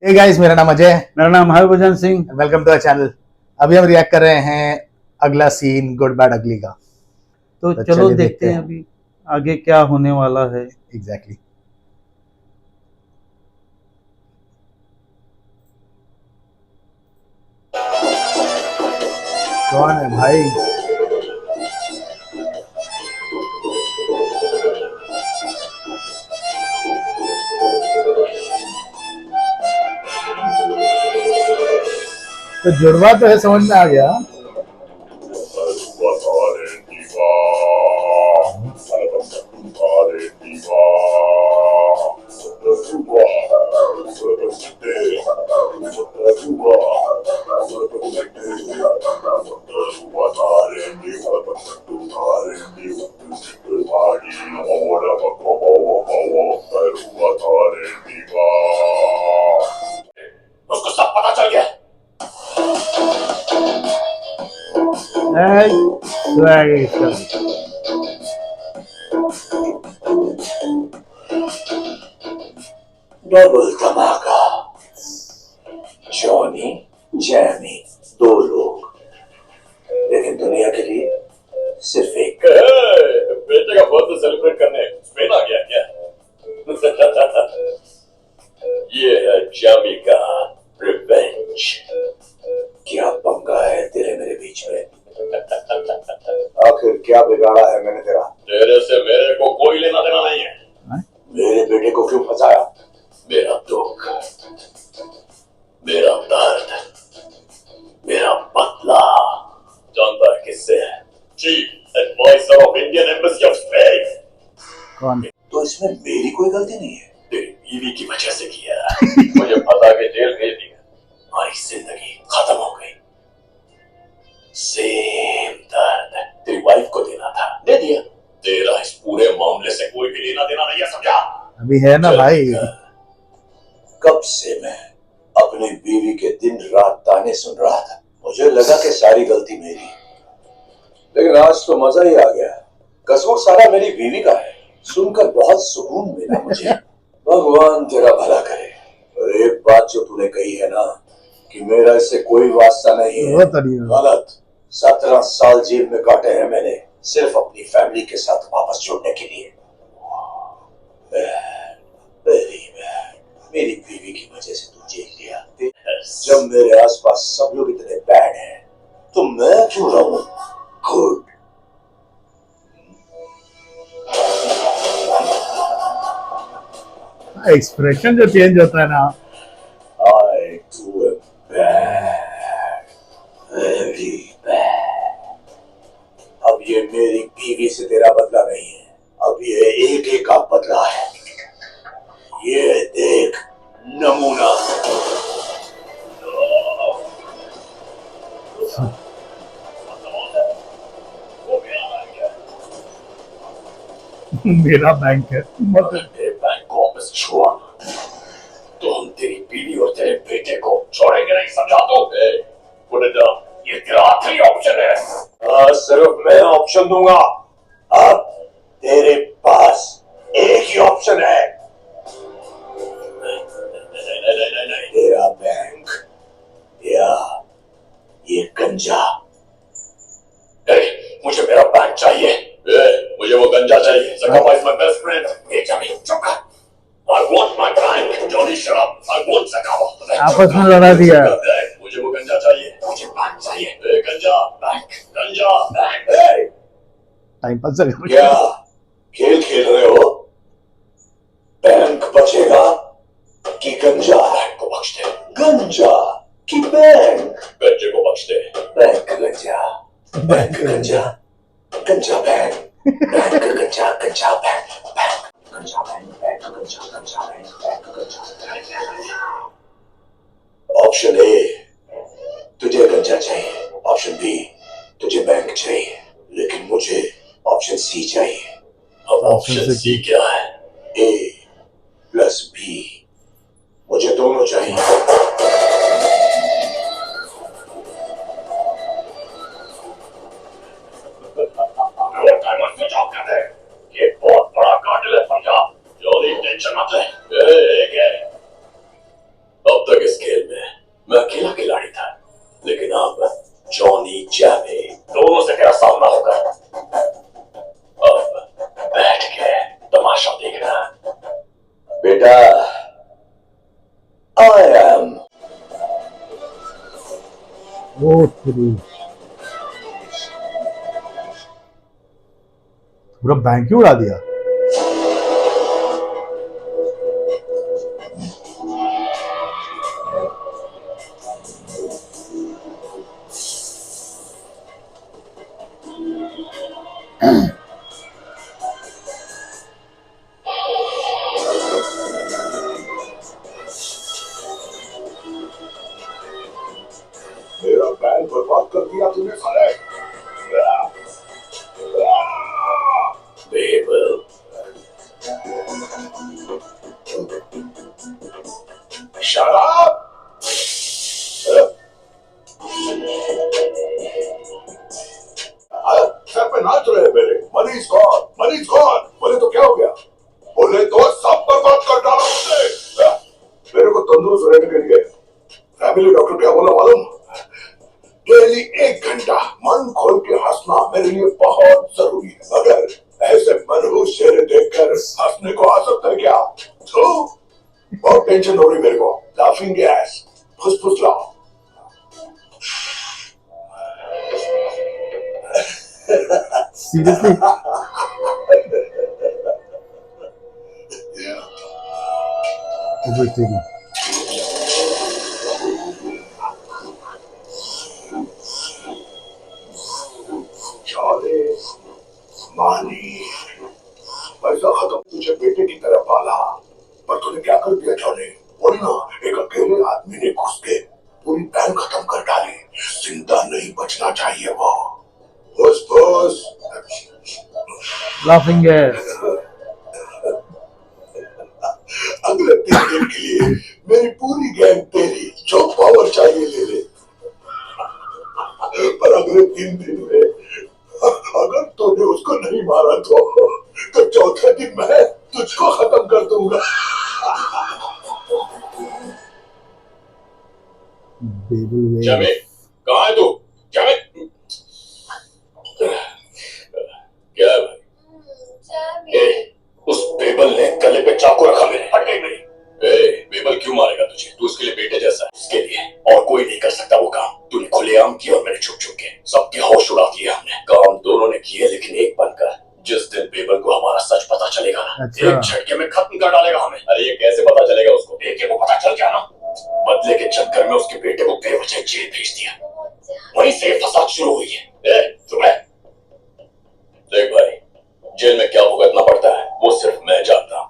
Hey guys, मेरा नाम अजय है। मेरा नाम Harbhajan Singh. Welcome to our channel. अभी हम रिएक्ट कर रहे हैं अगला सीन गुड बैड अगली का। तो तो चलो चलिए देखते हैं अभी आगे क्या होने वाला है। एग्जैक्टली। कौन है भाई? तो जुड़वा तो है, समझ में आ गया। उसको सब पता चल गया। डबल धमाका। जॉनी जैमी, दो लोग, लेकिन दुनिया के लिए सिर्फ एक। बेटे का बर्थडे सेलिब्रेट करने स्पेन आ गया क्या? ये है जैमी का रिवेंज। क्या पंगा है तेरे मेरे बीच में? आखिर क्या बिगाड़ा है मैंने तेरा? तेरे से मेरे को कोई लेना देना नहीं है। मेरे बेटे को क्यों फंसाया? मेरा दुख, मेरा दर्द, मेरा बदला जानता है किससे है? Chief adviser of Indian embassy of Spain. कौन? तो इसमें मेरी कोई गलती नहीं है। तेरी बीवी की वजह से किया। मुझे फंसा के जेल भेज दिया, हमारी जिंदगी खत्म हो गई। सेम दर्द तेरी वाइफ को देना था, दे दिया। तेरा इस पूरे मामले से कोई भी लेना देना नहीं है, समझा? अभी है ना भाई। कब से मैं अपनी बीवी के दिन रात ताने सुन रहा था। मुझे लगा कि सारी गलती मेरी, लेकिन आज तो मजा ही आ गया। कसूर सारा मेरी बीवी का है। सुनकर बहुत सुकून मिला मुझे। भगवान तेरा भला करे। और एक बात जो तूने कही है ना कि मेरा इससे कोई वास्ता नहीं है, वो तो नहीं है। गलत। 17 साल जेल में काटे हैं मैंने, सिर्फ अपनी फैमिली के साथ वापस जुड़ने के लिए। मेरी बीवी की वजह से तू जेल गया। जब मेरे आसपास सब लोग इतने बैड हैं, तो मैं क्यों रहूं गुड? एक्सप्रेशन जो चेंज होता है ना। I do it bad, very bad. अब ये मेरी बीवी से तेरा बदला नहीं है, अब ये एक का बदला है। ये देख नमूना। मेरा बैंक है मत। तेरे बैंक को वापस छुआ तो हम तेरी बीवी और तेरे बेटे को छोड़ेंगे नहीं, समझा? तो put it down. ये तेरा आखिरी ऑप्शन है। सिर्फ मैं ऑप्शन दूंगा। अब तेरे पास एक ही ऑप्शन है। नहीं। तेरा बैंक या ये गंजा। मुझे मेरा बैंक चाहिए। मुझे वो गंजा चाहिए। Sacrifice my best friend. जमीन चुप कर। I want my bank. Johnny shut up. I want Sakawa. आपस में लड़ा दिया। मुझे वो गंजा चाहिए। मुझे बैंक चाहिए। गंजा बैंक। टाइम पास कर। क्या खेल खेल रहे हो? बैंक बचेगा कि गंजा? बैंक को बख्श दे। गंजा कि बैंक? गंजे को बख्श दे। बैंक गंजा, बैंक गंजा, गंजा बैंक, बैंक गंजा, गंजा बैंक, बैंक गंजा बैंक, बैंक गंजा, गंजा बैंक, बैंक गंजा। ऑप्शन ए, तुझे गंजा चाहिए। ऑप्शन बी, तुझे बैंक चाहिए। लेकिन मुझे ऑप्शन सी चाहिए। अब ऑप्शन सी क्या है? ए प्लस बी, मुझे दोनों चाहिए। ये बहुत बड़ा कार्टेल है, समझा? जल्दी टेंशन मत ले। अब तक ओ तेरी, पूरा बैंक ही उड़ा दिया। मेरा बैंक बर्बाद कर दिया तूने साले। बेबल, शराब सर पे नाच रहे हैं मेरे। Money is gone, money is gone. बोले तो क्या हो गया? बोले तो सब बर्बाद कर डाला उसने। मेरे को तंदुरुस्त रहने के लिए फैमिली डॉक्टर क्या बोला मालूम? डेली 1 घंटा मन खोल के हंसना मेरे लिए बहुत जरूरी है। अगर ऐसे मनहूस चेहरे देखकर हंसने को आ सकता है क्या? तो बहुत टेंशन हो रही मेरे को। लाफिंग गैस, फुसफुस लाओ। सीरियसली? वो तेरी, चौले, मानी, पैसा खत्म, तुझे बेटे की तरह पाला, पर तूने क्या कर दिया चौले? वरना एक अकेले आदमी ने घुस के पूरी बैंक खत्म कर डाली। जिंदा नहीं बचना चाहिए वो। बस बस। Laughing gas. अगले 3 दिन के लिए मेरी पूरी गैंग तेरी जो पावर चाहिए ले ले। पर अगले 3 दिन में अगर तूने उसको नहीं मारा तो चौथे दिन मैं तुझको खत्म कर दूंगा। बेबल जामे, वे। कहाँ है तू? जामे, क्या है भाई? उस बेबल ने गले पे चाकू रखा मेरे, हट गई मेरी। बेबल क्यों मारेगा तुझे? तू उसके लिए बेटे जैसा है, उसके लिए और कोई नहीं कर सकता वो काम। तूने खुलेआम किया और मैंने छुप छुप के सबके होश उड़ा दिए हमने। काम दोनों ने किए, लेकिन एक बनकर। जिस दिन बेबल को हमारा सच पता चलेगा ना, अच्छा। एक झटके में खत्म कर डालेगा हमें। अरे ये कैसे पता चलेगा उसको? बेटे को पता चल गया ना, बदले के चक्कर में उसके बेटे को बेवजह जेल भेज दिया। वहीं से फसाद शुरू हुई है। सुबह देख भाई, जेल में क्या भुगतना पड़ता है वो सिर्फ मैं जानता हूँ।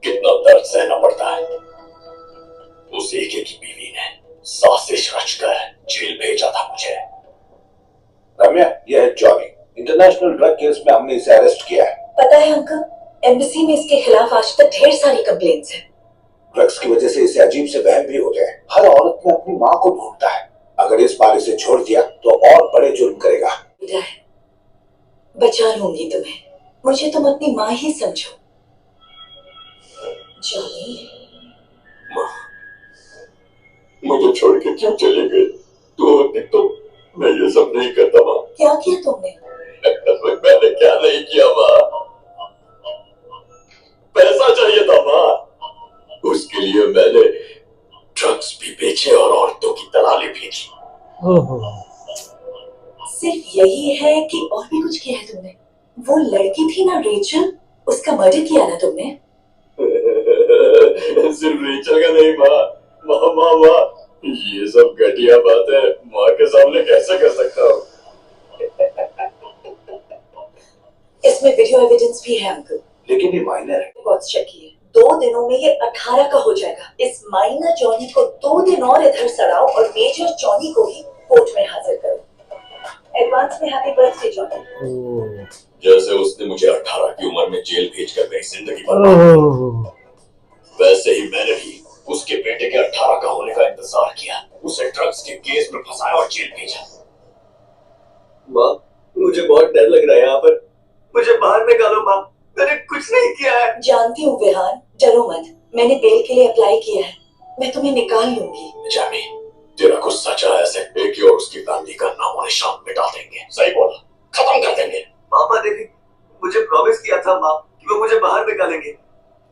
कितना दर्द सहना पड़ता है। उस एके की बीवी ने साजिश रचकर जेल भेजा था मुझे। रम्या, यह है जॉनी। इंटरनेशनल ड्रग केस में हमने इसे अरेस्ट किया है। पता है अंकल, एम्बेसी में इसके खिलाफ आज तक ढेर सारी कंप्लेंट्स हैं। ड्रग्स की वजह से इसे अजीब से वहम भी होते हैं। हर औरत में अपनी माँ को ढूंढता है। अगर इस बार इसे छोड़ दिया तो और बड़े जुर्म करेगा। बेटा है, बचा लूंगी तुम्हें। मुझे तुम अपनी माँ ही समझो। जॉनी, मुझे छोड़ के क्यों चले गए? तू होती तो मैं ये सब नहीं करता माँ। क्या किया तुमने? मैंने क्या नहीं किया माँ? पैसा चाहिए था माँ, उसके लिए मैंने ड्रग्स भी बेचे और औरतों की दलाली भी की। ओहो, सिर्फ यही है कि और भी कुछ किया है तुमने? वो लड़की थी ना रेचल, उसका मर्डर किया ना तुमने? सिर्फ रेचल का नहीं माँ। माँ माँ माँ, ये सब घटिया बात है, माँ के सामने कैसे कर सकता हूँ? इसमें वीडियो एविडेंस भी है अंकल। लेकिन ये माइनर है। बहुत शकी है। 2 दिनों में ये 18 का हो जाएगा। इस माइनर जॉनी को 2 दिन और इधर सड़ाओ और मेजर जॉनी को ही कोर्ट में हाजिर करो। एडवांस में हैप्पी बर्थडे जॉनी। ओह, जैसे उसने मुझे 18 की उम्र में जेल भेजकर मेरी जिंदगी बर्बाद, ओह, वैसे ही मैंने भी उसके बेटे के 18 का होने का इंतजार किया, उसे ड्रग्स के केस में फंसाया और जेल भेजा। माँ, मुझे बहुत डर लग रहा है यहाँ पर। मुझे बाहर निकालो माँ, मैंने कुछ नहीं किया है। जानती हूँ विहान, डरो मत। मैंने बेल के लिए अप्लाई किया है। मैं तुम्हें निकाल लूंगी। जामी, तेरा गुस्सा चाहे ऐसे एक और उसकी फैमिली का नामो निशान मिटा देंगे। सही बोला, खत्म कर देंगे। पापा देखिए, मुझे प्रॉमिस किया था माँ कि वो मुझे बाहर निकालेंगे।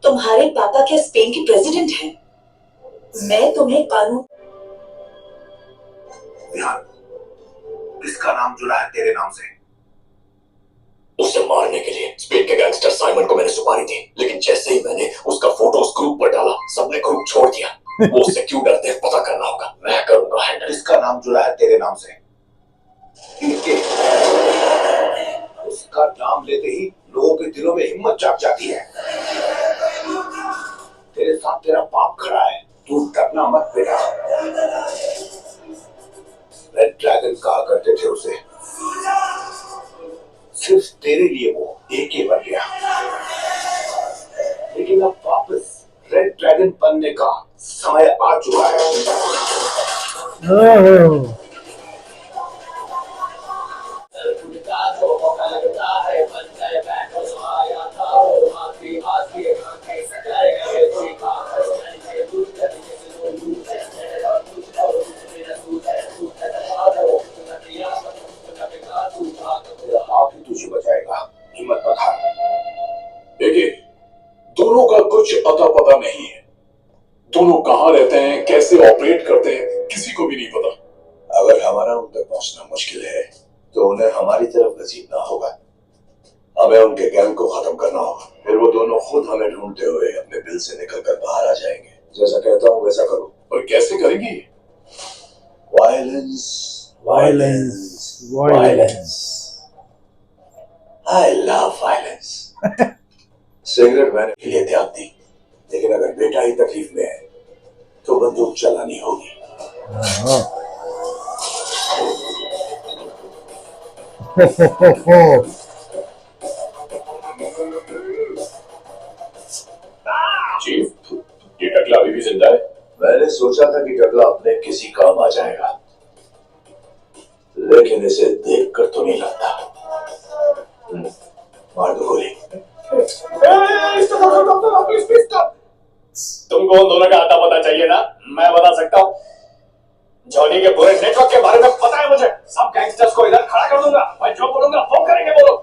तुम्हारे पापा क्या स्पेन के प्रेसिडेंट हैं? मैं तुम्हें कानून। ध्यान, किसका नाम जुड़ा है तेरे नाम से? उसे मारने के लिए स्पेन के गैंगस्टर साइमन को मैंने सुपारी दी, लेकिन जैसे ही मैंने उसका फोटो उस ग्रुप पर डाला, सबने ग्रुप छोड़ दिया। वो उससे क्यों डरते हैं पता करना होगा, मैं करूंगा हैंडल। किसका नाम जुड़ा है तेरे नाम से? उसका नाम लेते ही लोगों के दिलों में हिम्मत जाग जाती है। तेरे साथ तेरा बाप खड़ा है, तू डरना मत बेटा। रेड ड्रैगन कहा करते थे उसे, सिर्फ तेरे लिए वो एके बन गया, लेकिन अब वापस रेड ड्रैगन बनने का समय आ चुका है। ओहो, आप ही तुझे बचाएगा, हिम्मत मत हार। देखिए, दोनों का कुछ अता पता नहीं है। दोनों कहाँ रहते हैं, कैसे ऑपरेट करते हैं, किसी को भी नहीं पता। अगर हमारा उन तक पहुंचना मुश्किल है तो उन्हें हमारी तरफ घसीटना होगा। हमें उनके गैंग को खत्म करना होगा, फिर वो दोनों खुद हमें ढूंढते हुए अपने बिल से निकलकर बाहर आ जाएंगे। जैसा कहता हूँ वैसा करो। और कैसे करेंगे? Violence, violence, violence. I love violence. Cigarette मैंने के लिए त्याग दी, लेकिन अगर बेटा ही तकलीफ में है तो बंदूक चलानी होगी। चीफ, ये टकला अभी भी जिंदा है? मैंने सोचा था कि टकला अपने किसी काम आ जाएगा, लेकिन इसे देखकर तो नहीं लगता। मार दो गोली। तुमको उन दोनों का आता पता चाहिए ना? मैं बता सकता हूँ। जॉनी के पूरे नेटवर्क के बारे में पता है मुझे। सब गैंगस्टर्स को इधर खड़ा कर दूंगा, मैं जो बोलूंगा वो करेंगे वो लोग।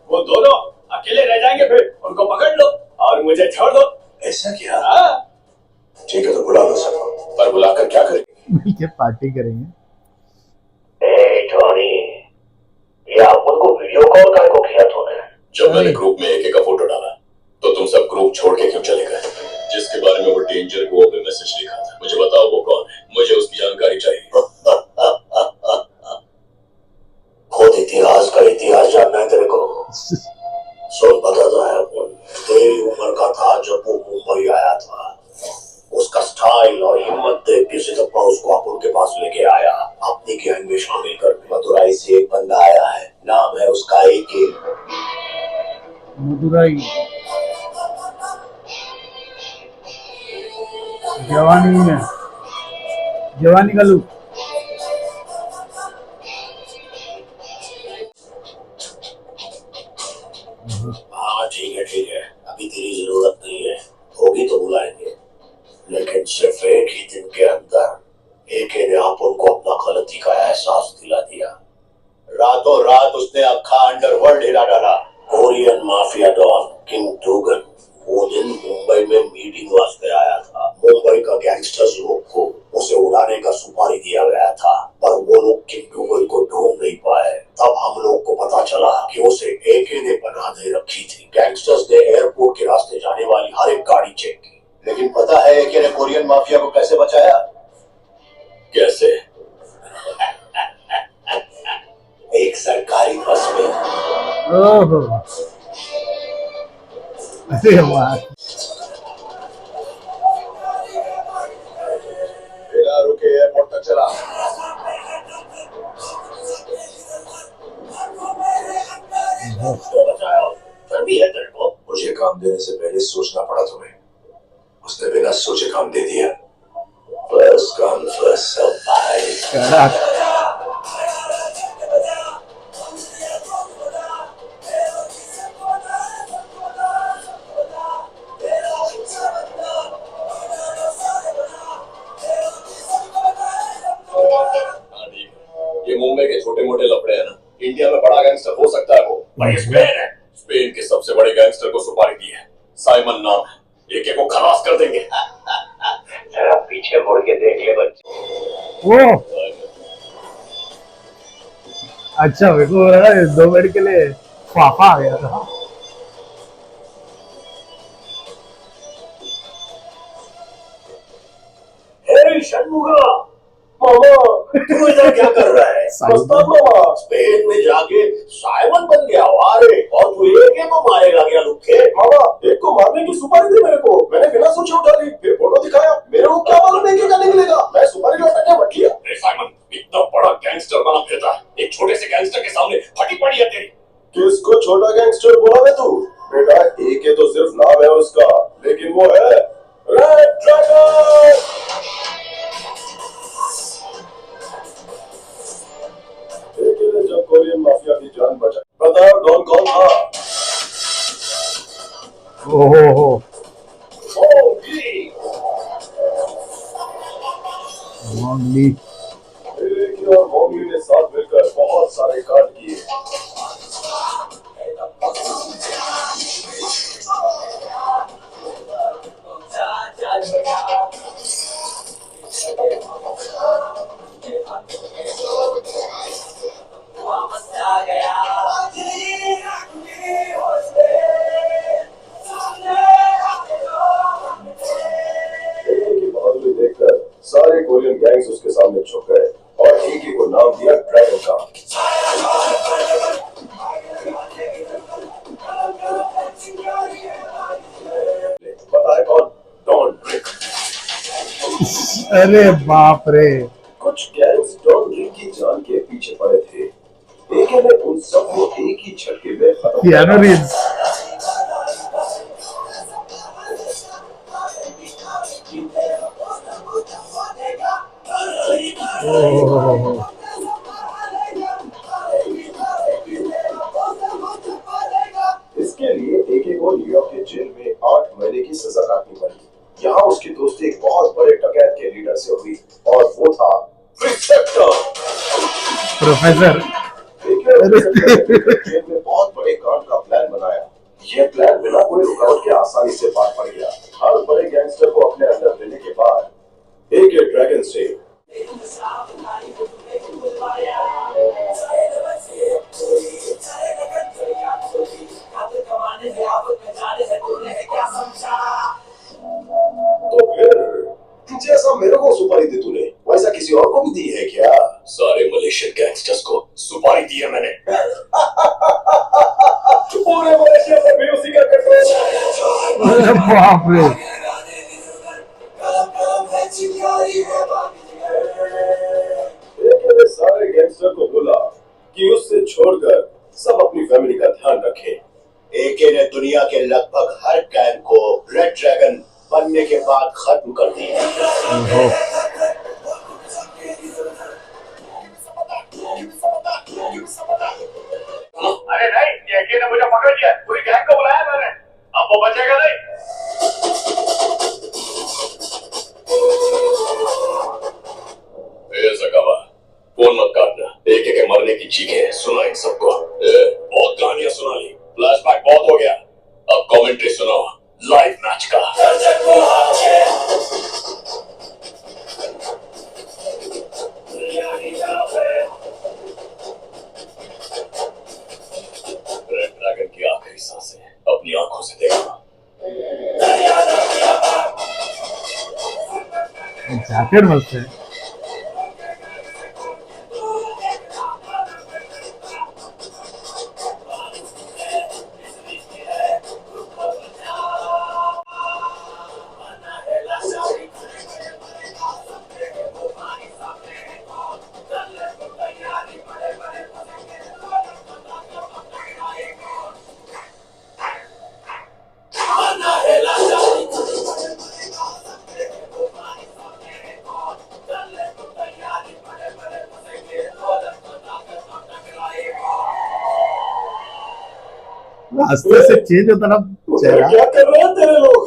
वो दोनों अकेले रह जाएंगे, फिर उनको पकड़ लो और मुझे छोड़ दो। ऐसा क्या? ठीक है, तो बुला लो सबको। पर बुलाकर क्या करेंगे? मिलके पार्टी करेंगे। जॉनी, ये आप उनको वीडियो कॉल कर को किया तूने? जब मैंने ग्रुप में एक का फोटो डाला तो तुम सब ग्रुप छोड़ के क्यों चले गए? जिसके बारे में वो डेंजर को में मैसेज लिखा था, मुझे बताओ वो कौन है, मुझे उसकी जानकारी चाहिए। खुद इतिहास का इतिहास जानना है तेरे को? सुन, बताता है, तेरी उम्र का था जब वो मुंबई आया था। उसका स्टाइल और हिम्मत देख के सिद्धप्पा उसको अपन के पास लेके आया, अपनी गैंग में शामिल कर। मदुराई से एक बंदा आया है, नाम है उसका एके। मदुराई, जवानी में, जवानी का लुक। हाँ ठीक है, अभी तेरी जरूरत नहीं है, होगी तो बुलाएंगे, लेकिन सिर्फ एक ही दिन के अंदर एके ने आप उनको अपना गलती का एहसास दिला दिया। रातों रात उसने अक्खा अंडरवर्ल्ड हिला डाला। कोरियन माफिया डॉन किम डूगन वो दिन मुंबई में मीटिंग वास्ते आया था। मुंबई का गैंगस्टर्स लोग को उसे उड़ाने का सुपारी दिया गया था, पर वो लोग किम डूगन को ढूंढ नहीं पाए। तब हम लोग को पता चला कि उसे एके ने बना दे रखी थी। गैंगस्टर्स ने एयरपोर्ट के रास्ते जाने वाली हर एक गाड़ी चेक की, लेकिन पता है एके ने कोरियन माफिया को कैसे बचाया? कैसे? एक सरकारी बस में। ओहो, अरे वाह, बिना रुके एयरपोर्ट तक चला। बचाया फिर भी है तेरे को। मुझे काम देने से पहले सोचना पड़ा तुम्हें, उसने बिना सोचे काम दे दिया। फर्स्ट कम फर्स्ट सर्व भाई। कड़क। ये मुंबई के छोटे मोटे लफड़े हैं ना, इंडिया में बड़ा गैंगस्टर हो सकता है वो, भाई स्पेन है। स्पेन के सबसे बड़े गैंगस्टर को सुपारी दी है, साइमन नाम है। एके को खलास कर देंगे। जरा पीछे मुड़ के देख ले बच्चे। ओ अच्छा मेरे को लगा 2 मिनट के लिए फाफा आ गया था। हे षणमुगा, मामा तू इधर क्या कर रहा है? मस्तान मामा स्पेन में जाके साइमन बन गया। अरे और तू एक को मारेगा क्या लुक्के? मामा एक को मारने की सुपारी दी मेरे को, मैंने बिना सोचे उठा ली, फिर फोटो दिखाया, मेरे को क्या मालूम एक का निकलेगा, मैं सुपारी लौटा के बट लिया। अरे साइमन इतना बड़ा गैंगस्टर बना फिरता है, एक छोटे से गैंगस्टर के सामने फटी पड़ी है तेरी। किसको छोटा गैंगस्टर बोला मैं तू? बेटा एक तो सिर्फ नाम है उसका, लेकिन वो है रेड ड्रैगन। लेकिन जब कोरियन माफिया की जान बचा, बता डॉन कौन था? ओहो मोंगली। मोंगली। एकी और मोंगली ने साथ मिलकर बहुत सारे कांड किए। एकी की बहादुरी देखकर सारे कोरियन गैंग्स उसके सामने झुक गए और एकी को नाम दिया ड्रैगन का। पता है कौन? डॉन ड्रिक। अरे बाप रे। कुछ गैंग्स डॉन ड्रिक की जान के पीछे पड़े थे। एके ने उन सबको एक ही झटके में खत्म कर कियानू दिया। रीव्स। ओहो इसके लिए एके को न्यूयॉर्क के जेल में 8 महीने की सजा काटनी पड़ी। यहाँ उसकी दोस्ती एक बहुत बड़े डकैत के लीडर से हुई और वो था प्रिसेप्टर। प्रोफेसर। एके और प्रिसेप्टर ने मिलकर जेल में बहुत बड़े कांड का प्लान बनाया। ये प्लान बिना कोई रुकावट के आसानी से पार पड़ गया। हर बड़े गैंगस्टर को अपने अंदर लेने के बाद एके ड्रैगन से तो फिर जैसा मेरे को सुपारी दी तूने, वैसा किसी और को भी दी है क्या? सारे मलेशियन गैंगस्टर्स को सुपारी दी है मैंने। पूरे मलेशिया पर भी उसी का कंट्रोल। अरे बाप रे। एके ने सारे गैंगस्टर को बोला कि उससे छोड़कर सब अपनी फैमिली का ध्यान रखें। एके ने दुनिया के लगभग हर गैंग को रेड ड्रैगन बनने के बाद खत्म कर दिया। ओहो अरे नहीं, ये एके ने मुझे पकड़ लिया, पूरी गैंग को बुलाया मैंने, अब वो बचेगा नहीं। सकावा फोन मत काटना, एके के मरने की चीखें सुना इन सबको। बहुत कहानियां सुना ली, फ्लैशबैक बहुत हो गया, अब कमेंट्री सुनो लाइव मैच का। रेड ड्रैगन की आखिरी सांसें अपनी आंखों से देखना। जैकेट मस्त है। रास्ते से चेंज होता ना चेहरा। क्या कर रहे हैं तेरे लोग?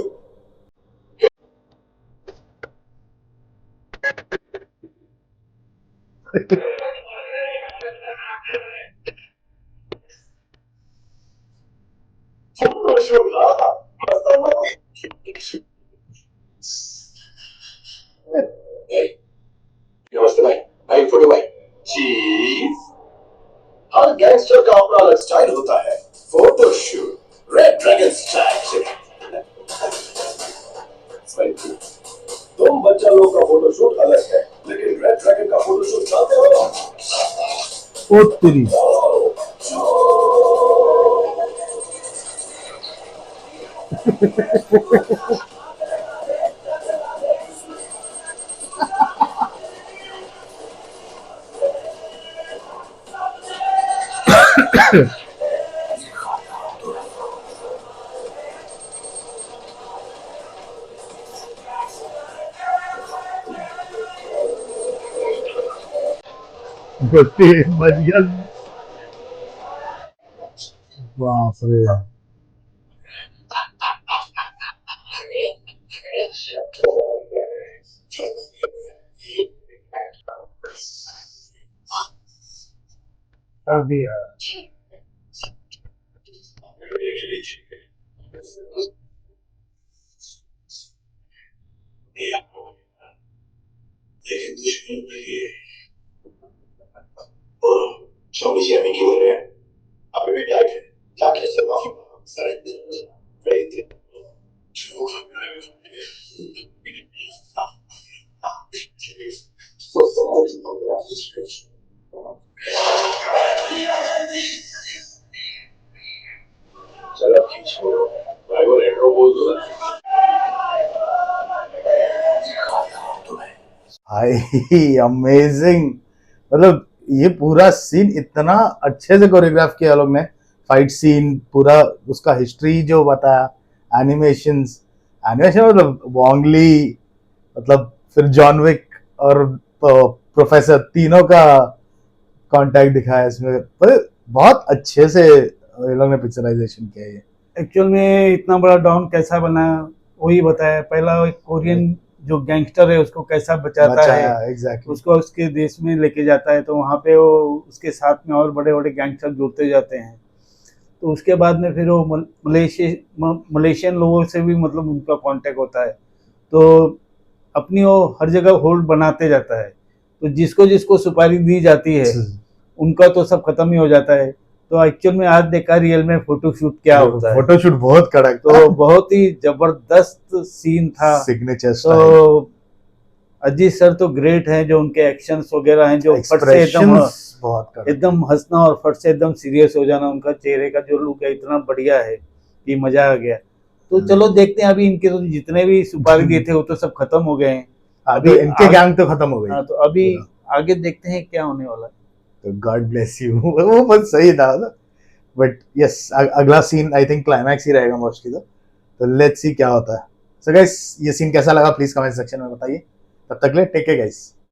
नमस्ते भाई, भाई फोटो भाई। चीज गैंगस्टर का अपना अलग स्टाइल होता है, फोटोशूट रेड ड्रैगन स्टाइल। तुम बच्चा लोग का फोटोशूट अलग है, लेकिन रेड ड्रैगन का फोटोशूट चाहते हो? ओ तेरी गोटी मरियम, बाप रे। अभी चौबीस एम की बोल रहे हैं, अभी भी क्या क्या कैसे चलो खींचो भाई, वो रेट्रो बोल दो ना। भाई अमेजिंग, मतलब ये पूरा सीन इतना अच्छे से कोरियोग्राफ किया लोग ने। फाइट सीन पूरा, उसका हिस्ट्री जो बताया, एनिमेशंस, एनिमेशन मतलब वॉन्गली, मतलब फिर जॉन विक और प्रोफेसर तीनों का कांटेक्ट दिखाया इसमें, पर बहुत अच्छे से ये लोग ने पिक्चराइजेशन किया है। एक्चुअल में इतना बड़ा डॉन कैसा बना वही बताया। पहला एक कोरियन जो गैंगस्टर है उसको कैसा बचाता है, एग्जैक्टली। उसको उसके देश में लेके जाता है, तो वहाँ पे वो उसके साथ में और बड़े बड़े गैंगस्टर जुड़ते जाते हैं। तो उसके बाद में फिर वो मलेशियन लोगों से भी मतलब उनका कांटेक्ट होता है, तो अपनी वो हर जगह होल्ड बनाते जाता है। तो जिसको जिसको सुपारी दी जाती है उनका तो सब खत्म ही हो जाता है। तो एक्चुअल में आज देखा रियल में फोटोशूट क्या होता है। फोटोशूट बहुत कड़क, तो बहुत ही जबरदस्त सीन था। सिग्नेचर तो अजीत सर तो ग्रेट हैं, जो उनके एक्शंस वगैरह हैं, जो फट से एकदम बहुत कड़क। एकदम हंसना और फट से एकदम सीरियस हो जाना, उनका चेहरे का जो लुक है इतना बढ़िया है कि मजा आ गया। तो चलो देखते हैं, अभी इनके तो जितने भी सुपारी दिए थे वो तो सब खत्म हो गए हैं। अभी इनके गैंग तो खत्म हो गई। हाँ, तो अभी आगे देखते हैं क्या होने वाला है। तो गॉड ब्लेस यू। वो बहुत सही था, बट यस अगला सीन आई थिंक क्लाइमैक्स ही रहेगा मोस्टली। तो लेट्स सी क्या होता है। सो गाइस, ये सीन कैसा लगा प्लीज कमेंट सेक्शन में बताइए। तब तक ले टेक केयर गाइस।